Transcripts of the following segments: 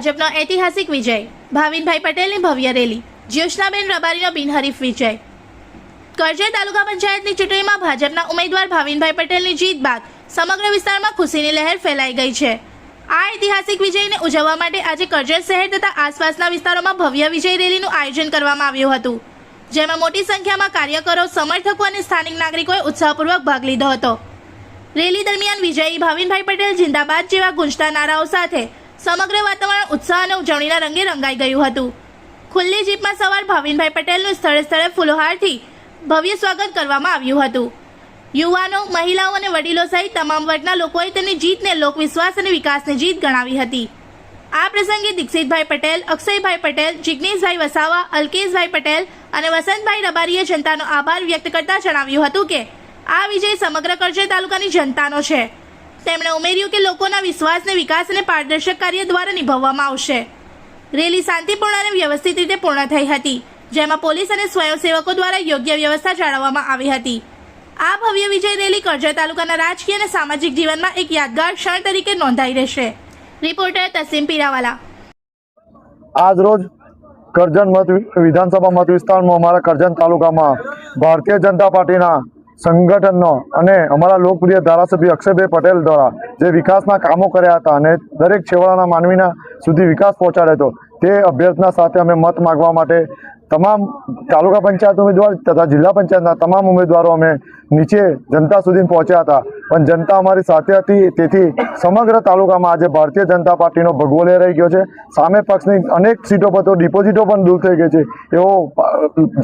ભાજપનો ઐતિહાસિક વિજય, ભાવિનભાઈ પટેલની ભવ્ય રેલી, જ્યોત્સનાબેન રબારીનો બિનહરીફ વિજય। કરજણ તાલુકા પંચાયતની ચૂંટણીમાં ભાજપના ઉમેદવાર ભાવિનભાઈ પટેલની જીત બાદ સમગ્ર વિસ્તારમાં ખુશીની લહેર ફેલાઈ ગઈ છે। આ ઐતિહાસિક વિજયને ઉજવવા માટે આજે કરજણ શહેર તથા આસપાસના વિસ્તારોમાં ભવ્ય વિજય રેલીનું આયોજન કરવામાં આવ્યું હતું, જેમાં મોટી સંખ્યામાં કાર્યકરો, સમર્થકો અને સ્થાનિક નાગરિકોએ ઉત્સાહપૂર્વક ભાગ લીધો હતો। રેલી દરમિયાન વિજયી ભાવિનભાઈ પટેલ જિંદાબાદ જેવા ગુંજતા નારાઓ સાથે સમગ્ર વાતાવરણ ઉત્સાહ અને ઉજવણીના રંગે રંગાઈ ગયું હતું। ખુલ્લી જીપમાં સવાર ભાવિનભાઈ પટેલનું સ્થળે સ્થળે ફૂલહારથી ભવ્ય સ્વાગત કરવામાં આવ્યું હતું। યુવાનો, મહિલાઓ અને વડીલો સહિત તમામ વર્ગના લોકોએ તેમની જીતને લોકવિશ્વાસ અને વિકાસની જીત ગણાવી હતી। આ પ્રસંગે દીક્ષિતભાઈ પટેલ, અક્ષયભાઈ પટેલ, જિગ્નેશભાઈ વસાવા, અલ્કેશભાઈ પટેલ અને વસંતભાઈ રબારીએ જનતાનો આભાર વ્યક્ત કરતા જણાવ્યું હતું કે આ વિજય સમગ્ર કરજણ તાલુકાની જનતાનો છે। તેમણે ઉમેર્યું કે લોકોના વિશ્વાસને વિકાસ અને પારદર્શક કાર્ય દ્વારા નિભાવવામાં આવશે। રેલી શાંતિપૂર્ણ અને વ્યવસ્થિત રીતે પૂર્ણ થઈ હતી, જેમાં પોલીસ અને સ્વયંસેવકો દ્વારા યોગ્ય વ્યવસ્થા જાળવવામાં આવી હતી। આ ભવ્ય વિજય રેલી કરજણ તાલુકાના રાજકીય અને સામાજિક જીવનમાં એક યાદગાર ક્ષણ તરીકે નોંધાઈ રહેશે। રિપોર્ટર તસીમ પીરાવાલા। આજ રોજ કરજણ વિધાનસભા મત વિસ્તારમાં અમારા કરજણ તાલુકામાં ભારતીય જનતા પાર્ટીના સંગઠનનો અને અમારા લોકપ્રિય ધારાસભ્ય અક્ષયભાઈ પટેલ દ્વારા જે વિકાસના કામો કર્યા હતા અને દરેક છેવાડાના માનવીના સુધી વિકાસ પહોંચાડ્યો હતો, તે અભ્યર્થના સાથે અમે મત માગવા માટે તમામ તાલુકા પંચાયત ઉમેદવાર તથા જિલ્લા પંચાયતના તમામ ઉમેદવારો અમે નીચે જનતા સુધી પહોંચ્યા હતા, પણ જનતા અમારી સાથે હતી। તેથી સમગ્ર તાલુકામાં આજે ભારતીય જનતા પાર્ટીનો ભગવો લહેરાઈ ગયો છે। સામે પક્ષની અનેક સીટો પર તો ડિપોઝિટો પણ દૂર થઈ ગઈ છે, એવો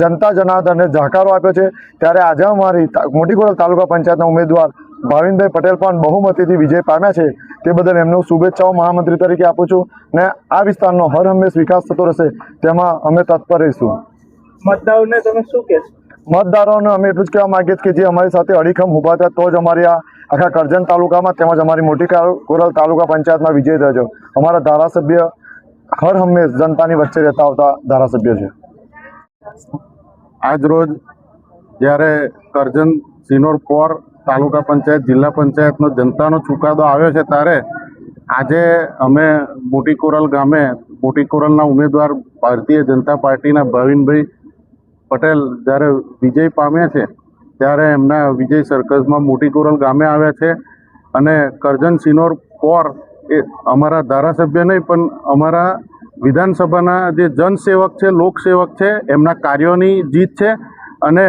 જનતા જનાર્દનને જાકારો આપ્યો છે। ત્યારે આજે અમારી મોટી કોરલ તાલુકા પંચાયતના ઉમેદવાર ભાવિનભાઈ પટેલ પણ બહુમતીથી વિજય પામ્યા છે, તે બદલ એમનું શુભેચ્છાઓ મહામંત્રી તરીકે આપું છું ને આ વિસ્તારનો હર હંમેશ વિકાસ થતો રહેશે તેમાં અમે તત્પર રહીશું। મતદારોને તમે શું કહેશો? મતદારોને અમે એટલું જ કહેવા માંગીએ કે જે અમારી સાથે અડીખમ ઊભા હતા તો જ અમારી આ આખા કરજણ તાલુકામાં તેમજ અમારી મોટી કોરલ તાલુકા પંચાયતમાં વિજય થયો। અમારા ધારાસભ્ય હર હંમેશ જનતાની વચ્ચે રહેતા આવતા ધારાસભ્ય છે। આજ રોજ જ્યારે કરજણ સિનોર કોર તાલુકા પંચાયત જિલ્લા પંચાયતનો જનતાનો ચુકાદો આવ્યો છે, ત્યારે આજે અમે મોટી કોરલ ગામે મોટી કોરલના ઉમેદવાર ભારતીય જનતા પાર્ટીના ભાવિનભાઈ પટેલ જ્યારે વિજય પામ્યા છે, ત્યારે એમના વિજય સર્કસમાં મોટી કોરલ ગામે આવ્યા છે અને કરજણ સિનોર કોર એ અમારા ધારાસભ્ય નહીં પણ અમારા વિધાનસભાના જે જનસેવક છે, લોકસેવક છે, એમના કાર્યોની જીત છે અને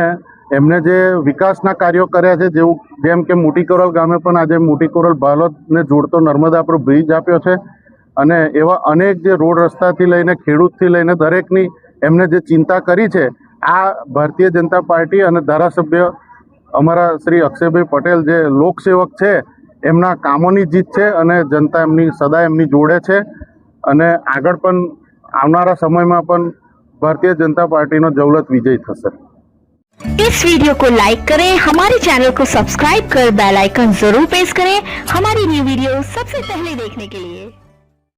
એમને જે વિકાસના કાર્યો કર્યા છે, જેમ કે મોટી કોરલ ગામે પણ આજે મોટી કોરલ બાલોદને જોડતો નર્મદા પર બ્રિજ આપ્યો છે અને એવા અનેક જે રોડ રસ્તાથી લઈને ખેડૂતથી લઈને દરેકની એમને જે ચિંતા કરી છે, આ ભારતીય જનતા પાર્ટી અને ધારાસભ્ય અમારા શ્રી અક્ષયભાઈ પટેલ જે લોકસેવક છે એમના કામોની જીત છે અને જનતા એમની સદા એમની જોડે છે અને આગળ પણ આવનારા સમયમાં પણ ભારતીય જનતા પાर्टी जवलत विजय थશે। इस वीडियो को लाइक करें, हमारे चैनल को सब्सक्राइब कर बेल आइकन जरूर प्रेस करें हमारी न्यू वीडियो सबसे पहले देखने के लिए।